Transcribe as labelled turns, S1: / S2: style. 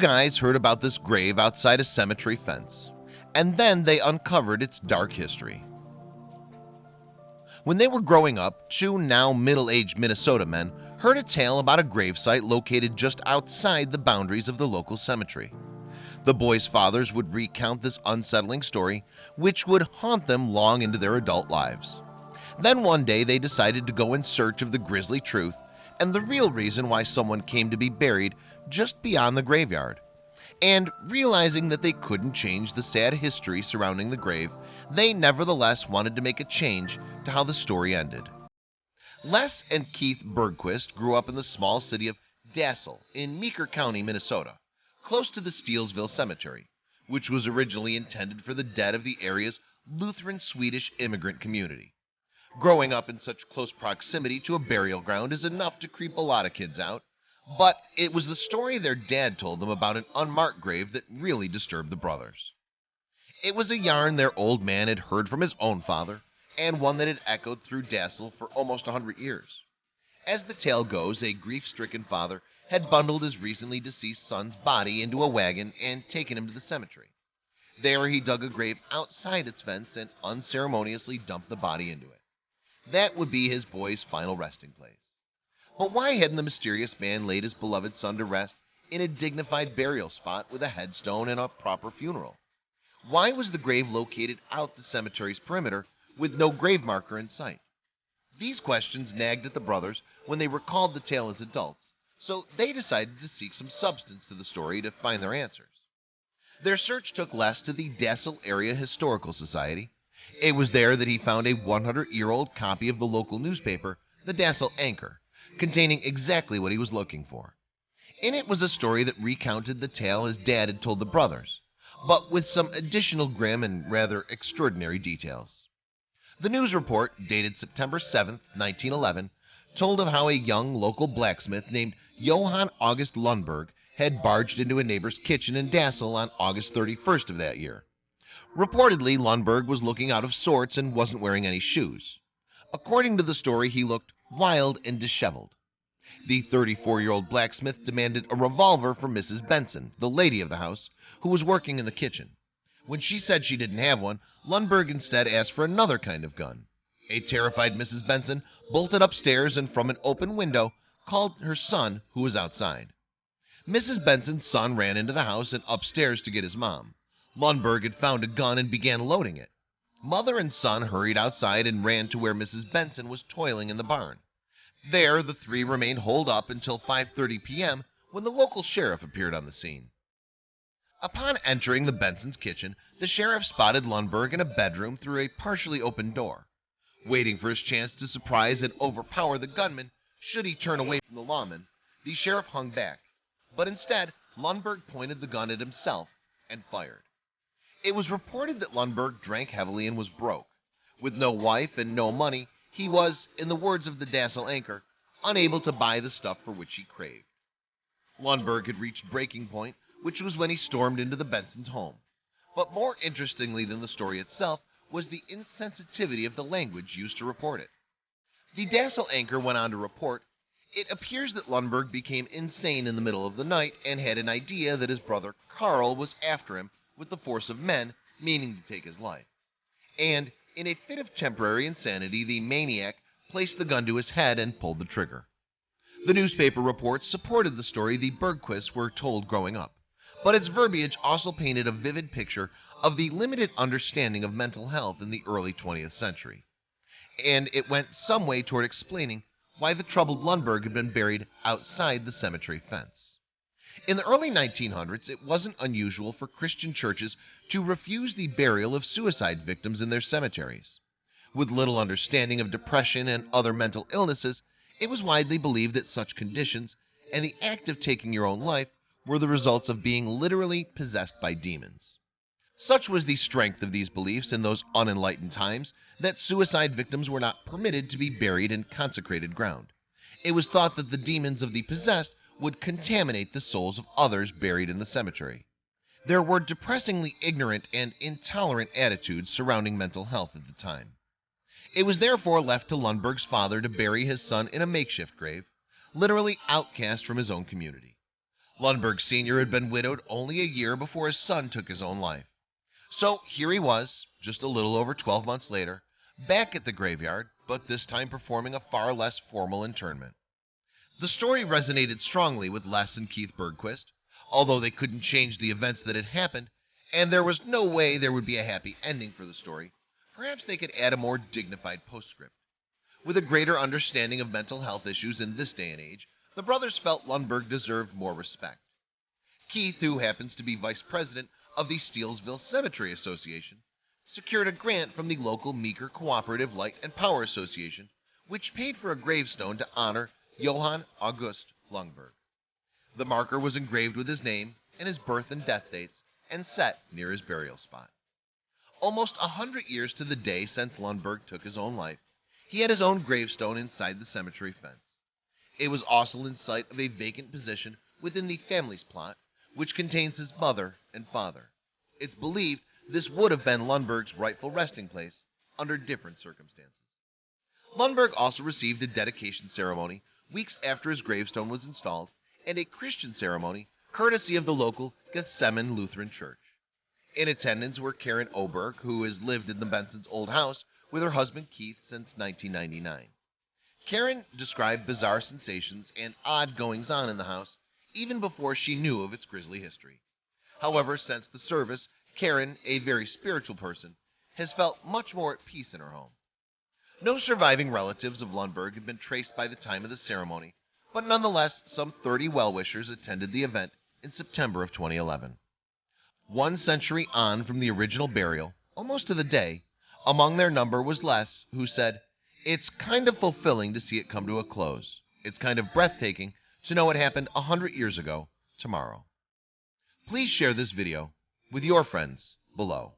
S1: guys heard about this grave outside a cemetery fence, and then they uncovered its dark history. When they were growing up, two now middle-aged Minnesota men heard a tale about a gravesite located just outside the boundaries of the local cemetery. The boys' fathers would recount this unsettling story, which would haunt them long into their adult lives. Then one day they decided to go in search of the grisly truth and the real reason why someone came to be buried just beyond the graveyard. And realizing that they couldn't change the sad history surrounding the grave, they nevertheless wanted to make a change to how the story ended. Les and Keith Bergquist grew up in the small city of Dassel in Meeker County, Minnesota, close to the Steelesville Cemetery, which was originally intended for the dead of the area's Lutheran Swedish immigrant community. Growing up in such close proximity to a burial ground is enough to creep a lot of kids out, but it was the story their dad told them about an unmarked grave that really disturbed the brothers. It was a yarn their old man had heard from his own father, and one that had echoed through Dassel for almost 100 years. As the tale goes, a grief-stricken father had bundled his recently deceased son's body into a wagon and taken him to the cemetery. There he dug a grave outside its fence and unceremoniously dumped the body into it. That would be his boy's final resting place. But why hadn't the mysterious man laid his beloved son to rest in a dignified burial spot with a headstone and a proper funeral? Why was the grave located out the cemetery's perimeter with no grave marker in sight? These questions nagged at the brothers when they recalled the tale as adults, so they decided to seek some substance to the story to find their answers. Their search took Les to the Dassel Area Historical Society. It was there that he found a 100-year-old copy of the local newspaper, the Dassel Anchor, containing exactly what he was looking for. In it was a story that recounted the tale his dad had told the brothers, but with some additional grim and rather extraordinary details. The news report, dated September 7, 1911, told of how a young local blacksmith named Johann August Lundberg had barged into a neighbor's kitchen in Dassel on August 31st of that year. Reportedly, Lundberg was looking out of sorts and wasn't wearing any shoes. According to the story, he looked wild and disheveled. The 34-year-old blacksmith demanded a revolver from Mrs. Benson, the lady of the house, who was working in the kitchen. When she said she didn't have one, Lundberg instead asked for another kind of gun. A terrified Mrs. Benson bolted upstairs and from an open window called her son, who was outside. Mrs. Benson's son ran into the house and upstairs to get his mom. Lundberg had found a gun and began loading it. Mother and son hurried outside and ran to where Mrs. Benson was toiling in the barn. There, the three remained holed up until 5:30 p.m. when the local sheriff appeared on the scene. Upon entering the Bensons' kitchen, the sheriff spotted Lundberg in a bedroom through a partially open door. Waiting for his chance to surprise and overpower the gunman should he turn away from the lawman, the sheriff hung back. But instead, Lundberg pointed the gun at himself and fired. It was reported that Lundberg drank heavily and was broke. With no wife and no money, he was, in the words of the Dassel Anchor, unable to buy the stuff for which he craved. Lundberg had reached breaking point, which was when he stormed into the Bensons' home. But more interestingly than the story itself was the insensitivity of the language used to report it. The Dassel Anchor went on to report, "It appears that Lundberg became insane in the middle of the night and had an idea that his brother Carl was after him with the force of men, meaning to take his life. And, in a fit of temporary insanity, the maniac placed the gun to his head and pulled the trigger." The newspaper reports supported the story the Bergquists were told growing up, but its verbiage also painted a vivid picture of the limited understanding of mental health in the early 20th century. And it went some way toward explaining why the troubled Lundberg had been buried outside the cemetery fence. In the early 1900s, it wasn't unusual for Christian churches to refuse the burial of suicide victims in their cemeteries. With little understanding of depression and other mental illnesses, it was widely believed that such conditions and the act of taking your own life were the results of being literally possessed by demons. Such was the strength of these beliefs in those unenlightened times that suicide victims were not permitted to be buried in consecrated ground. It was thought that the demons of the possessed would contaminate the souls of others buried in the cemetery. There were depressingly ignorant and intolerant attitudes surrounding mental health at the time. It was therefore left to Lundberg's father to bury his son in a makeshift grave, literally outcast from his own community. Lundberg Sr. had been widowed only a year before his son took his own life. So here he was, just a little over 12 months later, back at the graveyard, but this time performing a far less formal interment. The story resonated strongly with Les and Keith Bergquist, although they couldn't change the events that had happened, and there was no way there would be a happy ending for the story. Perhaps they could add a more dignified postscript. With a greater understanding of mental health issues in this day and age, the brothers felt Lundberg deserved more respect. Keith, who happens to be vice president of the Steelesville Cemetery Association, secured a grant from the local Meeker Cooperative Light and Power Association, which paid for a gravestone to honor Johann August Lundberg. The marker was engraved with his name and his birth and death dates and set near his burial spot. Almost 100 years to the day since Lundberg took his own life, he had his own gravestone inside the cemetery fence. It was also in sight of a vacant position within the family's plot, which contains his mother and father. It's believed this would have been Lundberg's rightful resting place under different circumstances. Lundberg also received a dedication ceremony weeks after his gravestone was installed and a Christian ceremony courtesy of the local Gethsemane Lutheran Church. In attendance were Karen Oberg, who has lived in the Benson's old house with her husband Keith since 1999. Karen described bizarre sensations and odd goings-on in the house even before she knew of its grisly history. However, since the service, Karen, a very spiritual person, has felt much more at peace in her home. No surviving relatives of Lundberg had been traced by the time of the ceremony, but nonetheless, some 30 well-wishers attended the event in September of 2011. 1 century on from the original burial, almost to the day, among their number was Les, who said, "It's kind of fulfilling to see it come to a close. It's kind of breathtaking to know what happened 100 years ago tomorrow." Please share this video with your friends below.